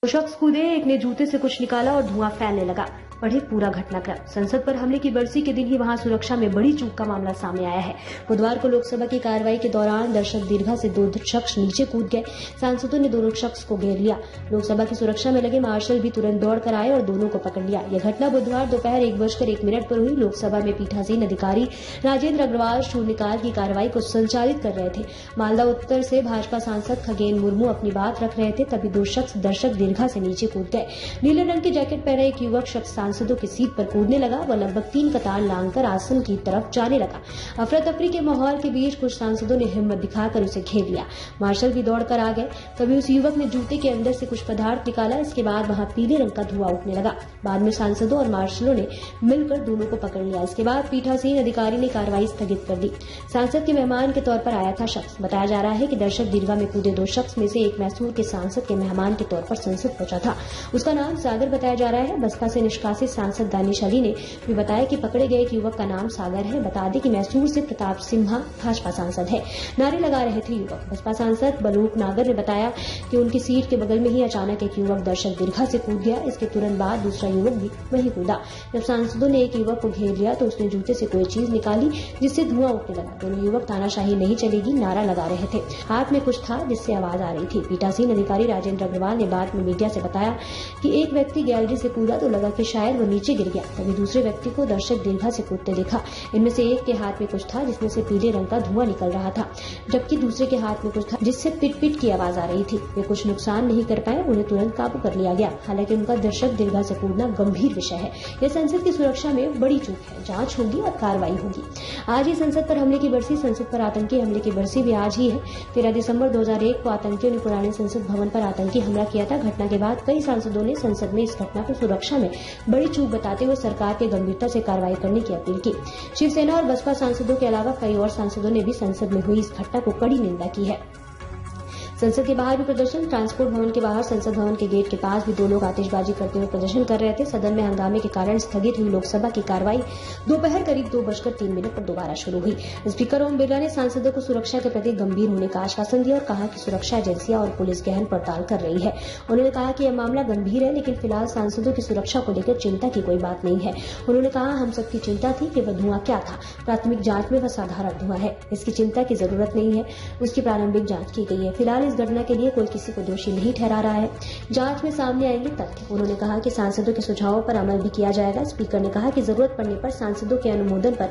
शख्स कूदे, एक ने जूते से कुछ निकाला और धुआं फैलने लगा। पढ़े पूरा घटनाक्रम। संसद पर हमले की बरसी के दिन ही वहां सुरक्षा में बड़ी चूक का मामला सामने आया है। बुधवार को लोकसभा की कार्रवाई के दौरान दर्शक दीर्घा से दो शख्स नीचे कूद गए। सांसदों ने दोनों शख्स को घेर लिया। लोकसभा की सुरक्षा में लगे मार्शल भी तुरंत दौड़कर आए और दोनों को पकड़ लिया। यह घटना बुधवार दोपहर 1:01 पर हुई। लोकसभा में पीठासीन अधिकारी राजेंद्र अग्रवाल शून्यकाल की कार्रवाई को संचालित कर रहे थे। मालदा उत्तर से भाजपा सांसद खगेन मुर्मू अपनी बात रख रहे थे, तभी दो शख्स दर्शक दीर्घा से नीचे कूद गए। नीले रंग की जैकेट पहने एक युवक शख्स सांसदों की सीट पर कूदने लगा। वह लगभग 3 कतार लांघकर आसन की तरफ जाने लगा। अफरा तफरी के माहौल के बीच कुछ सांसदों ने हिम्मत दिखाकर उसे घेर लिया। मार्शल भी दौड़कर आ गए। तभी उस युवक ने जूते के अंदर से कुछ पदार्थ निकाला। इसके बाद वहां पीले रंग का धुआं उठने लगा। बाद में सांसदों और मार्शलों ने मिलकर दोनों को पकड़ लिया। इसके बाद पीठासीन अधिकारी ने कार्रवाई स्थगित कर दी। सांसद के मेहमान के तौर पर आया था शख्स। बताया जा रहा है कि दर्शक दीर्घा में कूदे दो शख्स में से एक मैसूर के सांसद के मेहमान के तौर पर संसद पहुंचा था। उसका नाम सागर बताया जा रहा है। बसपा से निष्कासित सांसद दानिश अली ने भी बताया कि पकड़े गए एक युवक का नाम सागर है। बता दें कि मैसूर से प्रताप सिम्हा भाजपा सांसद है। नारे लगा रहे थे युवक। बसपा सांसद बलूक नागर ने बताया कि उनकी सीट के बगल में ही अचानक एक युवक दर्शक दीर्घा से कूद गया। इसके तुरंत बाद दूसरा युवक भी वहीं कूदा। जब सांसदों ने एक युवक को घेर लिया तो उसने जूते से कोई चीज निकाली जिससे धुआं उठने लगा। दोनों युवक तानाशाही नहीं चलेगी नारा लगा रहे थे। हाथ में कुछ था जिससे आवाज आ रही थी। पीठासीन अधिकारी राजेंद्र अग्रवाल ने बाद में मीडिया से बताया कि एक व्यक्ति गैलरी से कूदा तो लगा कि शायद वो नीचे गिर गया। तभी दूसरे व्यक्ति को दर्शक दीर्घा से कूदते देखा। इनमें से एक के हाथ में कुछ था जिसमें से पीले रंग का धुआं निकल रहा था, जबकि दूसरे के हाथ में कुछ था जिससे पिट पिट की आवाज आ रही थी। वे कुछ नुकसान नहीं कर पाए। उन्हें तुरंत काबू कर लिया गया। हालांकि उनका दर्शक दीर्घा से कूदना गंभीर विषय है। यह संसद की सुरक्षा में बड़ी चूक है। जांच होगी और कार्रवाई होगी। आज ही संसद पर हमले की बरसी। संसद पर आतंकी हमले की बरसी भी आज ही है। 13 दिसंबर 2001 को आतंकियों ने पुराने संसद भवन पर आतंकी हमला किया था। घटना के बाद कई सांसदों ने संसद में इस घटना को सुरक्षा में बड़ी चूक बताते हुए सरकार के गंभीरता से कार्रवाई करने की अपील की। शिवसेना और बसपा सांसदों के अलावा कई और सांसदों ने भी संसद में हुई इस घटना को कड़ी निंदा की है। संसद के बाहर भी प्रदर्शन। ट्रांसपोर्ट भवन के बाहर संसद भवन के गेट के पास भी दो लोग आतिशबाजी करते हुए प्रदर्शन कर रहे थे। सदन में हंगामे के कारण स्थगित हुई लोकसभा की कार्रवाई दोपहर करीब 2:03 पर दोबारा शुरू हुई। स्पीकर ओम बिरला ने सांसदों को सुरक्षा के प्रति गंभीर होने का आश्वासन दिया और कहा कि सुरक्षा एजेंसियां और पुलिस गहन पड़ताल कर रही है। उन्होंने कहा कि यह मामला गंभीर है, लेकिन फिलहाल सांसदों की सुरक्षा को लेकर चिंता की कोई बात नहीं है। उन्होंने कहा, हम सबकी चिंता थी कि वह धुआं क्या था। प्राथमिक जांच में वह साधारण धुआं है। इसकी चिंता की जरूरत नहीं है। उसकी प्रारंभिक जांच की गई है। फिलहाल इस घटना के लिए कोई किसी को दोषी नहीं ठहरा रहा है। जांच में सामने आएंगे तथ्य। उन्होंने कहा कि सांसदों के सुझावों पर अमल भी किया जाएगा। स्पीकर ने कहा कि जरूरत पड़ने पर सांसदों के अनुमोदन पर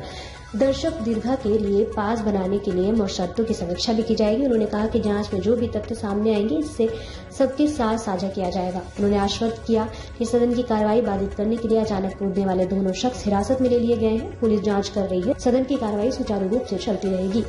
दर्शक दीर्घा के लिए पास बनाने के लिए शर्तों की समीक्षा भी की जाएगी। उन्होंने कहा कि जांच में जो भी तथ्य सामने आएंगे इससे सबके साथ साझा किया जाएगा। उन्होंने आश्वस्त किया कि सदन की कार्रवाई बाधित करने के लिए अचानक कूदने वाले दोनों शख्स हिरासत में ले लिए गए हैं। पुलिस जांच कर रही है। सदन की कार्रवाई सुचारू रूप से चलती रहेगी।